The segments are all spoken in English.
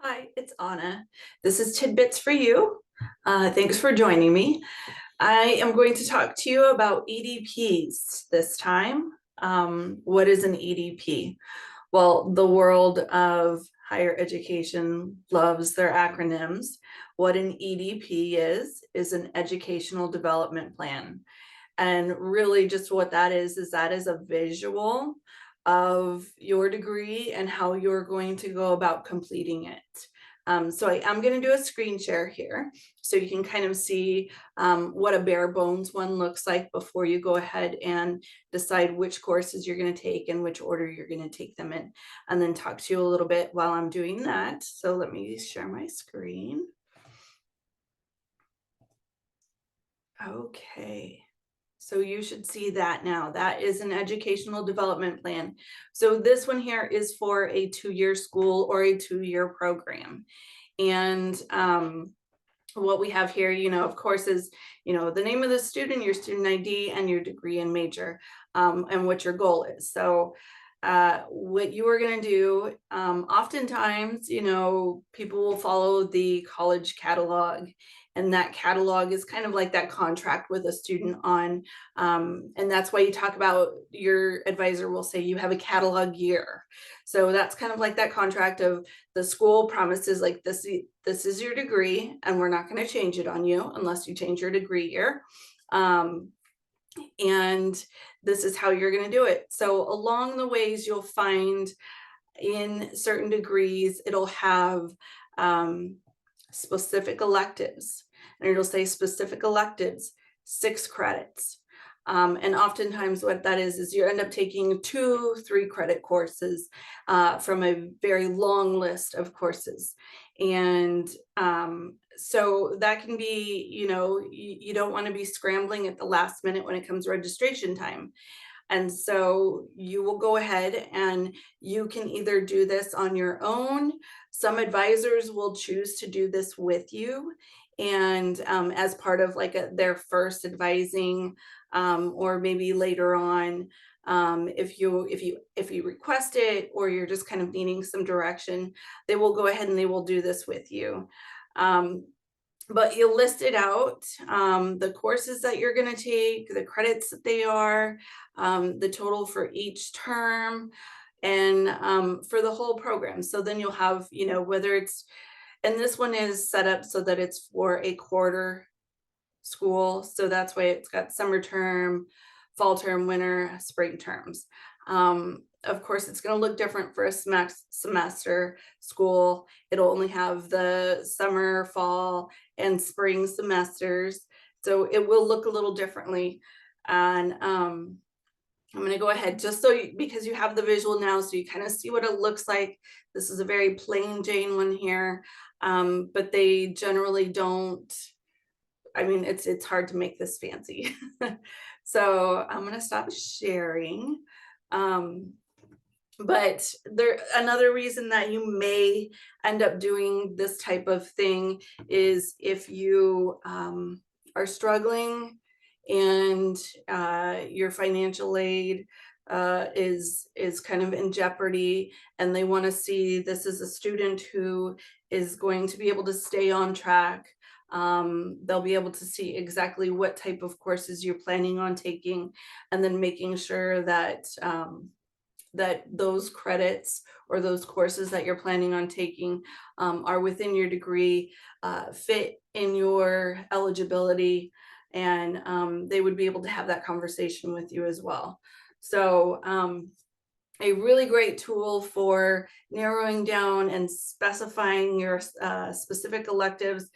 Hi, it's Anna. This is Tidbits for You. Thanks for joining me. I am going to talk to you about EDPs this time. What is an EDP? Well, the world of higher education loves their acronyms. What an EDP is an educational development plan. And really just what that is that is a visual of your degree and how you're going to go about completing it. So I am going to do a screen share here so you can kind of see what a bare bones one looks like before you go ahead and decide which courses you're going to take and which order you're going to take them in, and then talk to you a little bit while I'm doing that. So let me share my screen. Okay. So you should see that now. That is an educational development plan. So this one here is for a 2-year school or a 2-year program. And what we have here, of course, is, the name of the student, your student ID, and your degree and major, and what your goal is. So what you are going to do, oftentimes, people will follow the college catalog, and that catalog is kind of like that contract with a student on, and that's why you talk about, your advisor will say you have a catalog year. So that's kind of like that contract of the school promises, like, this is your degree, and we're not going to change it on you unless you change your degree year. And this is how you're going to do it. So along the ways, you'll find in certain degrees, it'll have specific electives, and it'll say specific electives, 6 credits. And oftentimes what that is you end up taking 2 3-credit courses from a very long list of courses. And so that can be, you don't want to be scrambling at the last minute when it comes to registration time. And so you will go ahead and you can either do this on your own. Some advisors will choose to do this with you, and as part of like their first advising, or maybe later on, if you request it, or you're just kind of needing some direction, they will go ahead and they will do this with you. But you'll list it out, the courses that you're going to take, the credits that they are, the total for each term, and for the whole program. So then you'll have, whether it's, and this one is set up so that it's for a quarter school. So that's why it's got summer term, fall term, winter, spring terms. Of course, it's going to look different for a semester school. It'll only have the summer, fall, and spring semesters. So it will look a little differently. And I'm going to go ahead just so because you have the visual now, so you kind of see what it looks like. This is a very plain Jane one here, but they generally don't. I mean, it's hard to make this fancy. So I'm going to stop sharing. But another reason that you may end up doing this type of thing is if you are struggling and your financial aid is kind of in jeopardy, and they want to see this is a student who is going to be able to stay on track. They'll be able to see exactly what type of courses you're planning on taking, and then making sure that that those credits or those courses that you're planning on taking are within your degree, fit in your eligibility, and they would be able to have that conversation with you as well. So a really great tool for narrowing down and specifying your specific electives,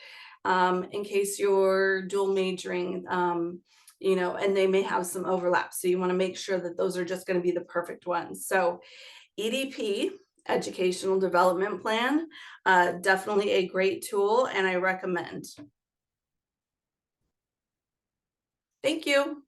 in case you're dual majoring, and they may have some overlap. So you want to make sure that those are just going to be the perfect ones. So EDP, Educational Development Plan, definitely a great tool, and I recommend. Thank you.